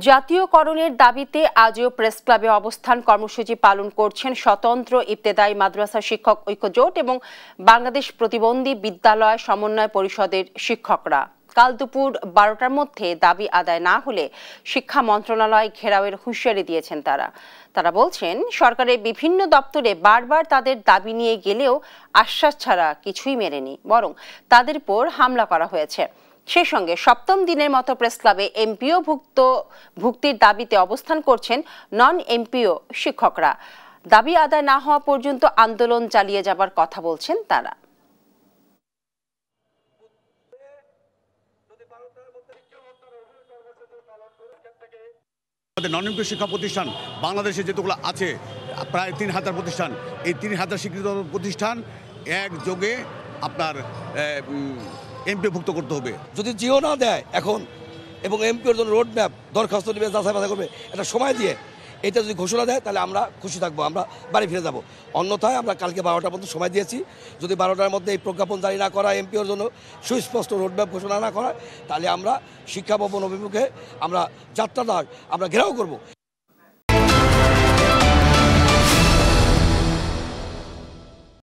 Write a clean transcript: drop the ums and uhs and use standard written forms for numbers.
জাতীয়করণের দাবিতে আজও প্রেস ক্লাবে অবস্থান কর্মসূচি পালন করছেন স্বতন্ত্র ইবতেদায়ী মাদ্রাসা শিক্ষক ঐক্য জোট এবং বাংলাদেশ প্রতিবন্ধী বিদ্যালয় সমন্বয় পরিষদের শিক্ষকরা। কাল দুপুর 12টার মধ্যে দাবি আদায় না হলে শিক্ষা মন্ত্রণালয় ঘেরাওয়ের হুঁশিয়ারি দিয়েছেন তারা বলছেন, সরকারের বিভিন্ন দপ্তরে বারবার তাদের দাবি নিয়ে গেলেও আশ্বাস ছাড়া কিছুই মেলেনি, বরং তাদের উপর হামলা করা হয়েছে। সেই সঙ্গে সপ্তম দিনের মতো প্রেস ক্লাবে এমপিও ভুক্তির দাবিতে অবস্থান করছেন নন এমপিও শিক্ষকরা। দাবি আদায় না হওয়া পর্যন্ত আন্দোলন চালিয়ে যাবার কথা বলছেন তারা। নন এমপিও শিক্ষা প্রতিষ্ঠান বাংলাদেশে যেগুলো আছে প্রায় 3000 প্রতিষ্ঠান, এই 3000 স্বীকৃত প্রতিষ্ঠান একযোগে আপনার এমপিওভুক্ত করতে হবে। যদি জিও না দেয় এখন এবং এমপিওর জন্য রোড ম্যাপ দরখাস্ত নেবে, যাচাই বাছাই করবে, একটা সময় দিয়ে এটা যদি ঘোষণা দেয় তাহলে আমরা খুশি থাকবো, আমরা বাড়ি ফিরে যাব। অন্যথায় আমরা কালকে 12টার মধ্যে সময় দিয়েছি, যদি 12টার মধ্যে এই প্রজ্ঞাপন জারি না করা, এমপিওর জন্য সুস্পষ্ট রোডম্যাপ ঘোষণা না করা, তাহলে আমরা শিক্ষা ভবন অভিমুখে আমরা যাত্রা আমরা ঘেরাও করব।